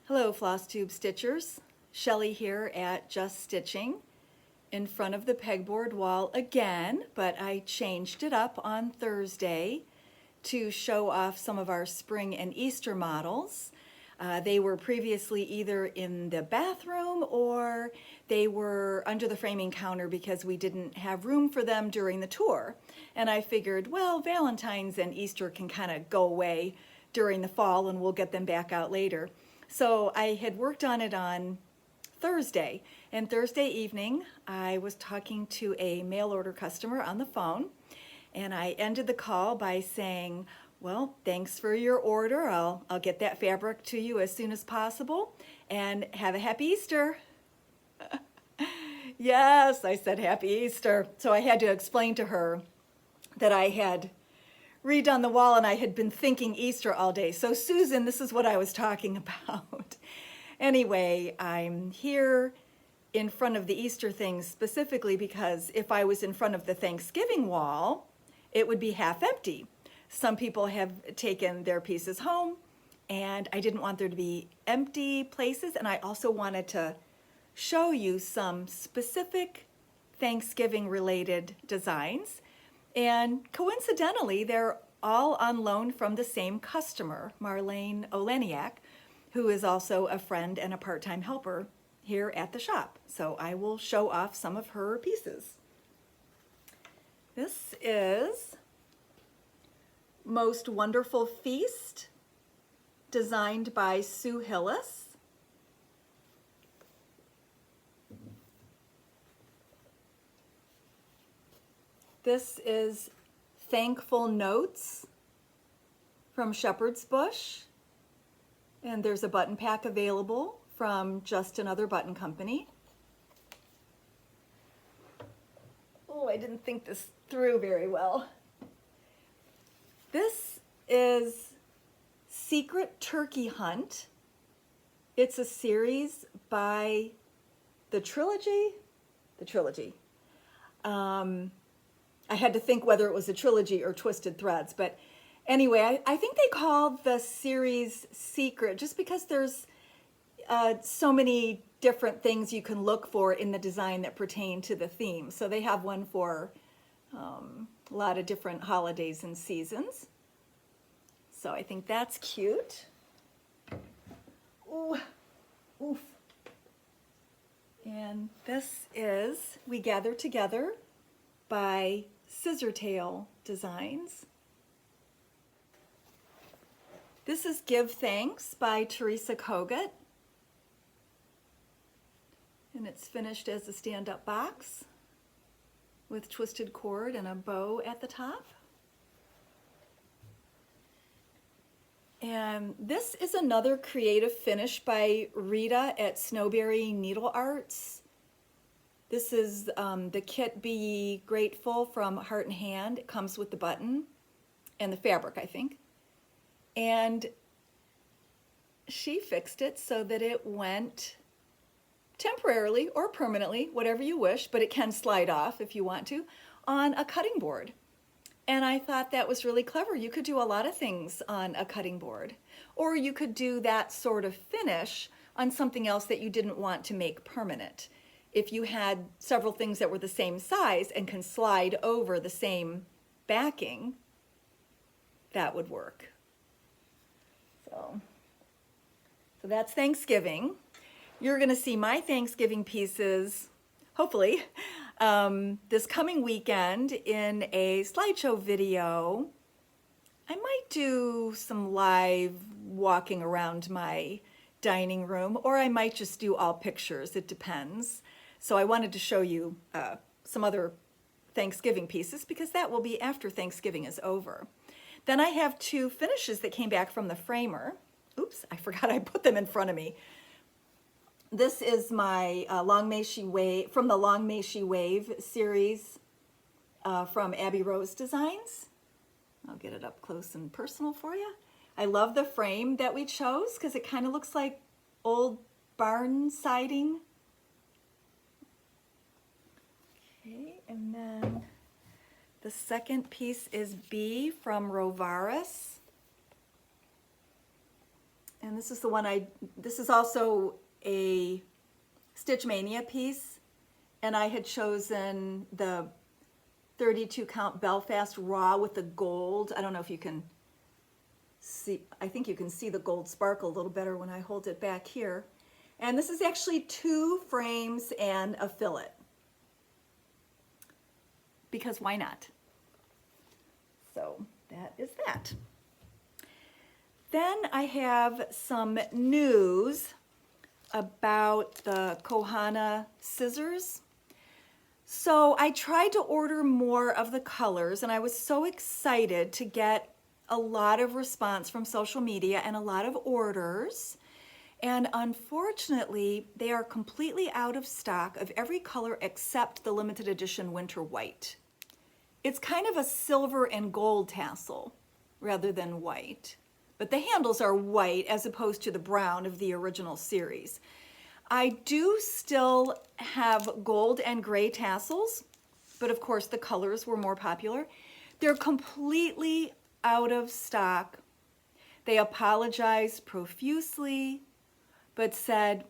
Hello FlossTube Stitchers, Shelly here at Just Stitching in front of the pegboard wall again, but I changed it up on Thursday to show off some of our spring and Easter models. They were previously either in the bathroom or they were under the framing counter because we didn't have room for them during the tour. And I figured, well, Valentine's and Easter can kind of go away during the fall and we'll get them back out later. So I had worked on it on Thursday, and Thursday evening I was talking to a mail order customer on the phone, and I ended the call by saying, well, thanks for your order. I'll get that fabric to you as soon as possible, and have a happy Easter. Yes, I said happy Easter. So I had to explain to her that I had redone the wall and I had been thinking Easter all day. So Susan, this is what I was talking about. Anyway, I'm here in front of the Easter thing specifically because if I was in front of the Thanksgiving wall, it would be half empty. Some people have taken their pieces home and I didn't want there to be empty places, and I also wanted to show you some specific Thanksgiving related designs. And coincidentally, they're all on loan from the same customer, Marlene Oleniak, who is also a friend and a part-time helper here at the shop. So I will show off some of her pieces. This is Most Wonderful Feast, designed by Sue Hillis. This is Thankful Notes from Shepherd's Bush, and there's a button pack available from Just Another Button Company. Oh, I didn't think this through very well. This is Secret Turkey Hunt. It's a series by the trilogy. I had to think whether it was a trilogy or Twisted Threads, but anyway, I think they called the series Secret just because there's so many different things you can look for in the design that pertain to the theme. So they have one for a lot of different holidays and seasons. So I think that's cute. Ooh, oof. And this is We Gather Together by Scissortail Designs. This is Give Thanks by Teresa Kogut, and it's finished as a stand-up box with twisted cord and a bow at the top. And this is another creative finish by Rita at Snowberry Needle Arts. This is the kit Be Ye Grateful from Heart and Hand. It comes with the button and the fabric, I think. And she fixed it so that it went temporarily or permanently, whatever you wish, but it can slide off if you want to, on a cutting board. And I thought that was really clever. You could do a lot of things on a cutting board, or you could do that sort of finish on something else that you didn't want to make permanent. If you had several things that were the same size and can slide over the same backing, that would work. So that's Thanksgiving. You're going to see my Thanksgiving pieces, hopefully, this coming weekend in a slideshow video. I might do some live walking around my dining room, or I might just do all pictures. It depends. So I wanted to show you some other Thanksgiving pieces because that will be after Thanksgiving is over. Then I have two finishes that came back from the framer. Oops, I forgot I put them in front of me. This is my Long May She Wave, from the Long May She Wave series from Abby Rose Designs. I'll get it up close and personal for you. I love the frame that we chose because it kind of looks like old barn siding. Okay, and then the second piece is B from Rovaris. And this is the one this is also a Stitch Mania piece, and I had chosen the 32 count Belfast Raw with the gold. I don't know if you can see, I think you can see the gold sparkle a little better when I hold it back here. And this is actually 2 frames and a fillet, because why not? So that is that. Then I have some news about the Kohana scissors. So I tried to order more of the colors, and I was so excited to get a lot of response from social media and a lot of orders. And unfortunately, they are completely out of stock of every color except the limited edition winter white. It's kind of a silver and gold tassel rather than white, but the handles are white as opposed to the brown of the original series. I do still have gold and gray tassels, but of course the colors were more popular. They're completely out of stock. They apologized profusely, but said,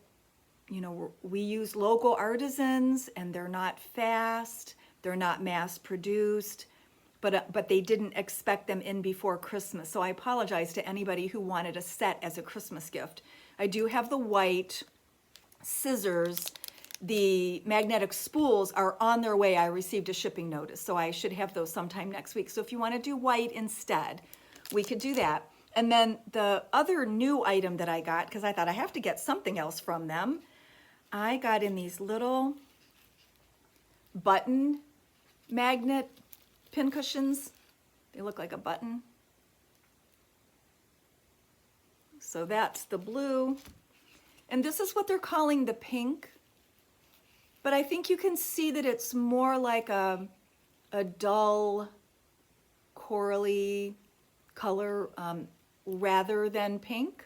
you know, we use local artisans and they're not fast, they're not mass produced, but they didn't expect them in before Christmas. So I apologize to anybody who wanted a set as a Christmas gift. I do have the white scissors. The magnetic spools are on their way. I received a shipping notice, so I should have those sometime next week. So if you want to do white instead, we could do that. And then the other new item that I got, because I thought I have to get something else from them, I got in these little button magnet pin cushions. They look like a button. So that's the blue. And this is what they're calling the pink. But I think you can see that it's more like a dull, corally color rather than pink.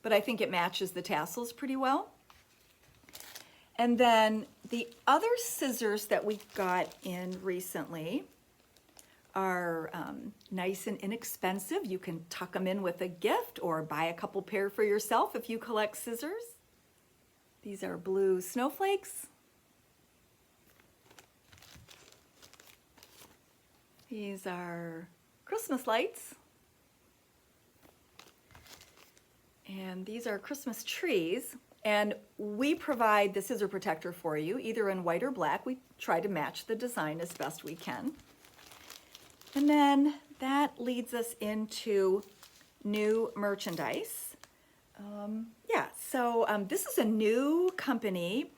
But I think it matches the tassels pretty well. And then the other scissors that we got in recently are nice and inexpensive. You can tuck them in with a gift or buy a couple pair for yourself if you collect scissors. These are blue snowflakes. These are Christmas lights. And these are Christmas trees. And we provide the scissor protector for you, either in white or black. We try to match the design as best we can. And then that leads us into new merchandise. This is a new company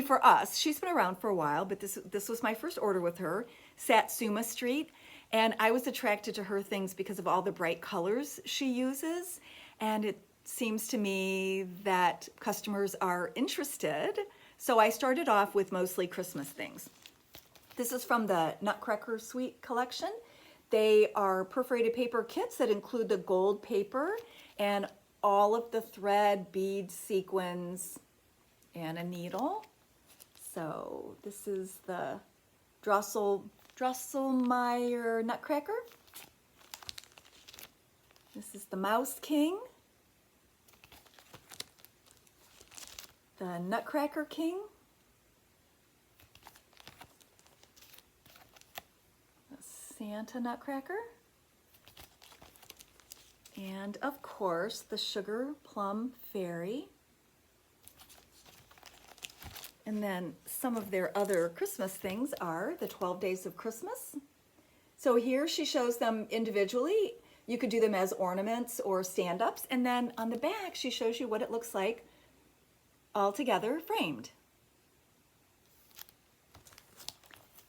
for us. She's been around for a while, but this was my first order with her, Satsuma Street. And I was attracted to her things because of all the bright colors she uses. And it seems to me that customers are interested. So I started off with mostly Christmas things. This is from the Nutcracker Suite collection. They are perforated paper kits that include the gold paper and all of the thread, beads, sequins, and a needle. So this is the Drosselmeyer Nutcracker. This is the Mouse King. The Nutcracker King. The Santa Nutcracker. And of course, the Sugar Plum Fairy. And then some of their other Christmas things are the 12 Days of Christmas. So here she shows them individually. You could do them as ornaments or stand-ups. And then on the back, she shows you what it looks like all together framed.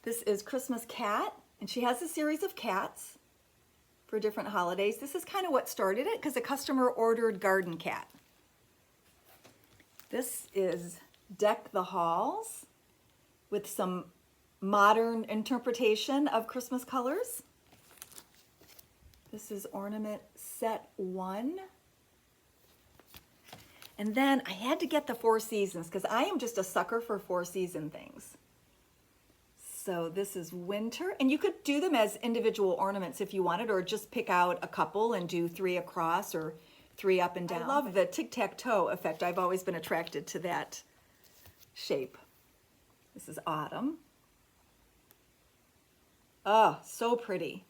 This is Christmas Cat, and she has a series of cats for different holidays. This is kind of what started it because a customer ordered Garden Cat. This is Deck the Halls with some modern interpretation of Christmas colors. This is Ornament Set 1. And then I had to get the Four Seasons because I am just a sucker for Four Season things. So this is winter, and you could do them as individual ornaments if you wanted, or just pick out a couple and do 3 across or 3 up and down. I love the tic-tac-toe effect. I've always been attracted to that shape. This is autumn. Oh, so pretty.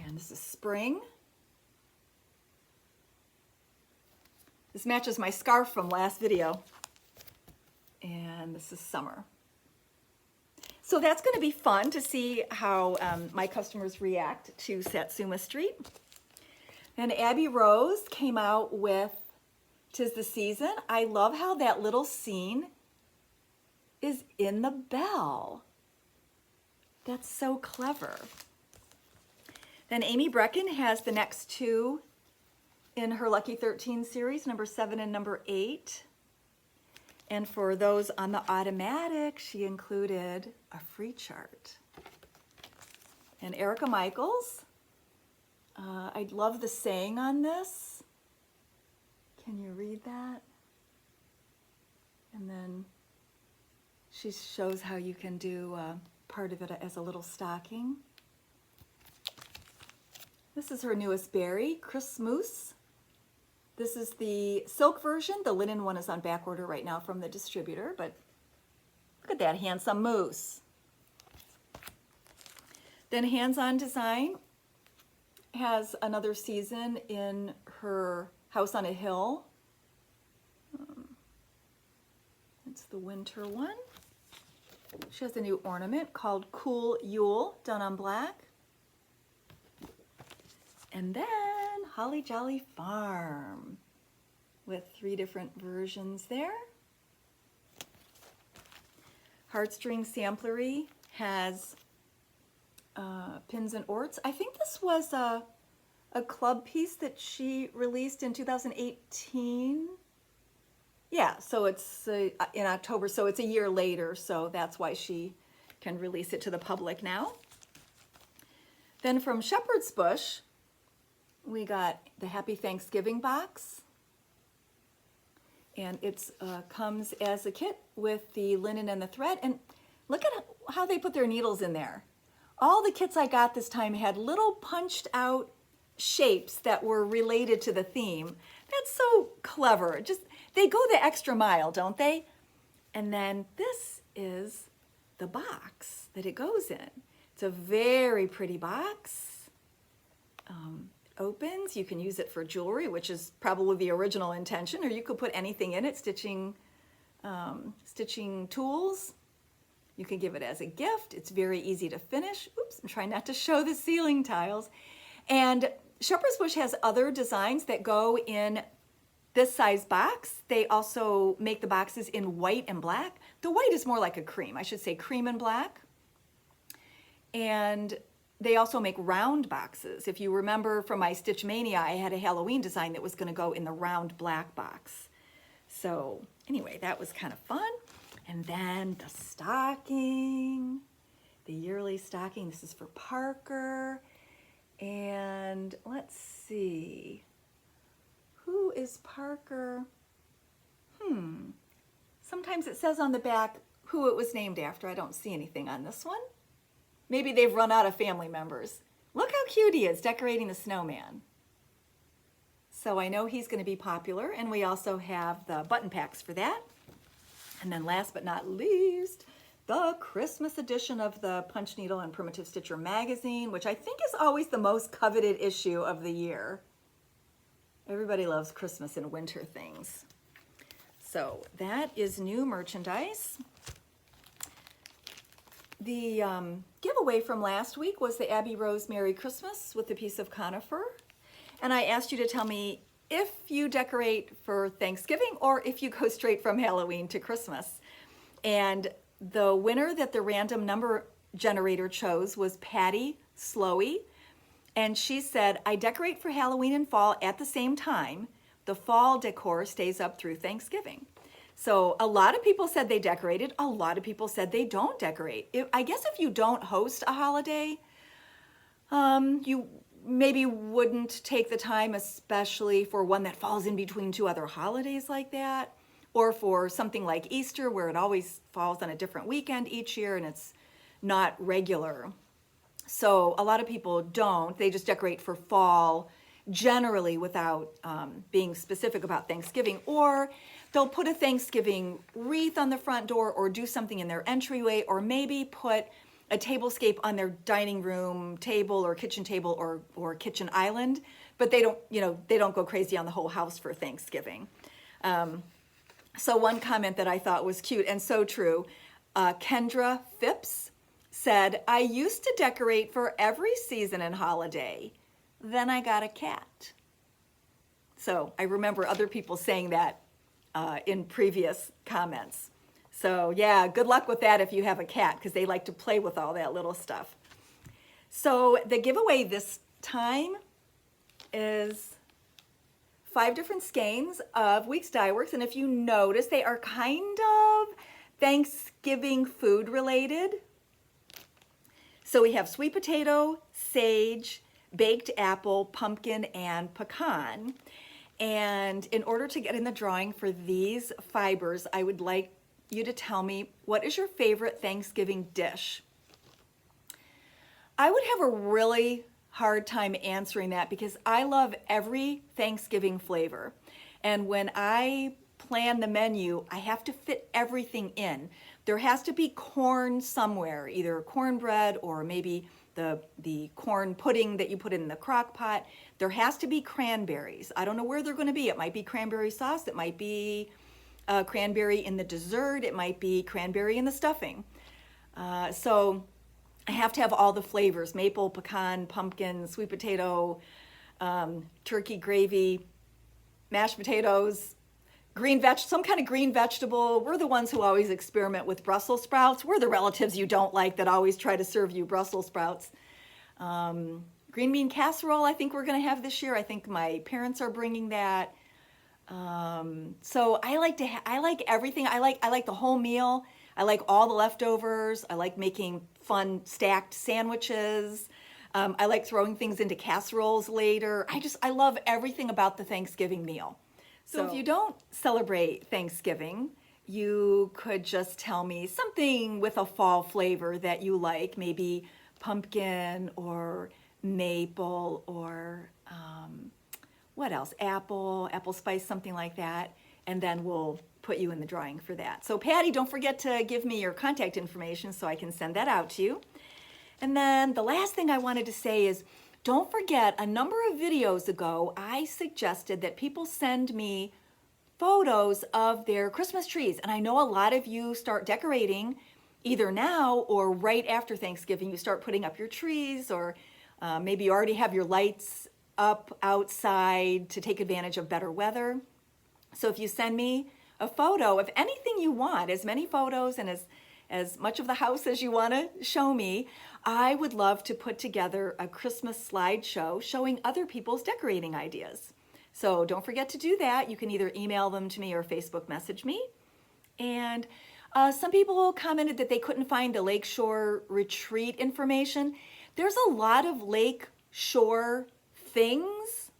And this is spring. This matches my scarf from last video. And this is summer. So that's going to be fun to see how my customers react to Satsuma Street. And Abby Rose came out with 'Tis the Season. I love how that little scene is in the bell. That's so clever. Then Amy Brecken has the next 2 in her Lucky 13 series, number 7 and number 8. And for those on the automatic, she included a free chart. And Erica Michaels, I love the saying on this. Can you read that? And then she shows how you can do part of it as a little stocking. This is her newest berry, Christmas. This is the silk version. The linen one is on back order right now from the distributor, but look at that handsome moose. Then Hands-On Design has another season in her House on a Hill. It's the winter one. She has a new ornament called Cool Yule, done on black. And then Holly Jolly Farm with 3 different versions there. Heartstring Samplery has Pins and Orts. I think this was a club piece that she released in 2018. Yeah, so it's in October, so it's a year later, so that's why she can release it to the public now. Then from Shepherd's Bush, we got the Happy Thanksgiving box. And it comes as a kit with the linen and the thread. And look at how they put their needles in there. All the kits I got this time had little punched out shapes that were related to the theme. That's so clever. Just, they go the extra mile, don't they? And then this is the box that it goes in. It's a very pretty box. Opens, you can use it for jewelry, which is probably the original intention, or you could put anything in it, stitching tools. You can give it as a gift. It's very easy to finish. Oops, I'm trying not to show the ceiling tiles. And Shepherd's Bush has other designs that go in this size box. They also make the boxes in white and black. The white is more like a cream, I should say cream and black. And they also make round boxes. If you remember from my Stitch Mania, I had a Halloween design that was going to go in the round black box. So anyway, that was kind of fun. And then the stocking, the yearly stocking. This is for Parker. And let's see, who is Parker? Sometimes it says on the back who it was named after. I don't see anything on this one. Maybe they've run out of family members. Look how cute he is decorating the snowman. So I know he's going to be popular, and we also have the button packs for that. And then last but not least, the Christmas edition of the Punch Needle and Primitive Stitcher magazine, which I think is always the most coveted issue of the year. Everybody loves Christmas and winter things. So that is new merchandise. The giveaway from last week was the Abby Rose Merry Christmas with a piece of conifer. And I asked you to tell me if you decorate for Thanksgiving or if you go straight from Halloween to Christmas. And the winner that the random number generator chose was Patty Slowy. And she said, I decorate for Halloween and fall at the same time. The fall decor stays up through Thanksgiving. So a lot of people said they decorated. A lot of people said they don't decorate. I guess if you don't host a holiday, you maybe wouldn't take the time, especially for one that falls in between 2 other holidays like that. or for something like Easter where it always falls on a different weekend each year and it's not regular. So a lot of people don't. They just decorate for fall generally without being specific about Thanksgiving, or they'll put a Thanksgiving wreath on the front door or do something in their entryway, or maybe put a tablescape on their dining room table or kitchen table or kitchen island, but they don't, they don't go crazy on the whole house for Thanksgiving. So one comment that I thought was cute and so true, Kendra Phipps said, I used to decorate for every season and holiday. Then I got a cat. So I remember other people saying that in previous comments. So yeah, good luck with that if you have a cat, because they like to play with all that little stuff. So the giveaway this time is 5 different skeins of Weeks Dye Works, and if you notice, they are kind of Thanksgiving food related. So we have sweet potato, sage, baked apple, pumpkin, and pecan. And in order to get in the drawing for these fibers, I would like you to tell me, what is your favorite Thanksgiving dish? I would have a really hard time answering that because I love every Thanksgiving flavor. And when I plan the menu, I have to fit everything in. There has to be corn somewhere, either cornbread or maybe the corn pudding that you put in the crock pot. There has to be cranberries. I don't know where they're going to be. It might be cranberry sauce. It might be cranberry in the dessert. It might be cranberry in the stuffing. So I have to have all the flavors: maple, pecan, pumpkin, sweet potato, turkey gravy, mashed potatoes, some kind of green vegetable. We're the ones who always experiment with Brussels sprouts. We're the relatives you don't like that always try to serve you Brussels sprouts. Green bean casserole I think we're going to have this year. I think my parents are bringing that. So I like everything. I like the whole meal. I like all the leftovers. I like making fun stacked sandwiches. I like throwing things into casseroles later. I love everything about the Thanksgiving meal. So if you don't celebrate Thanksgiving, you could just tell me something with a fall flavor that you like, maybe pumpkin or maple or what else? Apple spice, something like that. And then we'll put you in the drawing for that. So Patty, don't forget to give me your contact information so I can send that out to you. And then the last thing I wanted to say is, don't forget, a number of videos ago, I suggested that people send me photos of their Christmas trees. And I know a lot of you start decorating either now or right after Thanksgiving. You start putting up your trees, or maybe you already have your lights up outside to take advantage of better weather. So if you send me a photo of anything you want, as many photos and as much of the house as you want to show me, I would love to put together a Christmas slideshow showing other people's decorating ideas. So don't forget to do that. You can either email them to me or Facebook message me. And some people commented that they couldn't find the Lakeshore Retreat information. There's a lot of lakeshore things,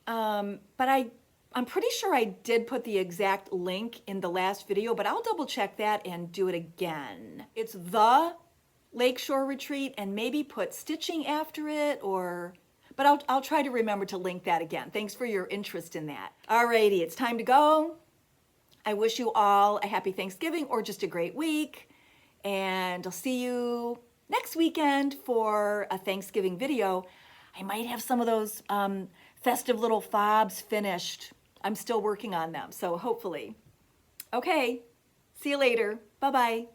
but I'm pretty sure I did put the exact link in the last video, but I'll double check that and do it again. It's the Lakeshore Retreat, and maybe put stitching after it, but I'll try to remember to link that again. Thanks for your interest in that. Alrighty, it's time to go. I wish you all a happy Thanksgiving or just a great week, and I'll see you next weekend for a Thanksgiving video. I might have some of those festive little fobs finished. I'm still working on them, so hopefully. Okay, see you later. Bye-bye.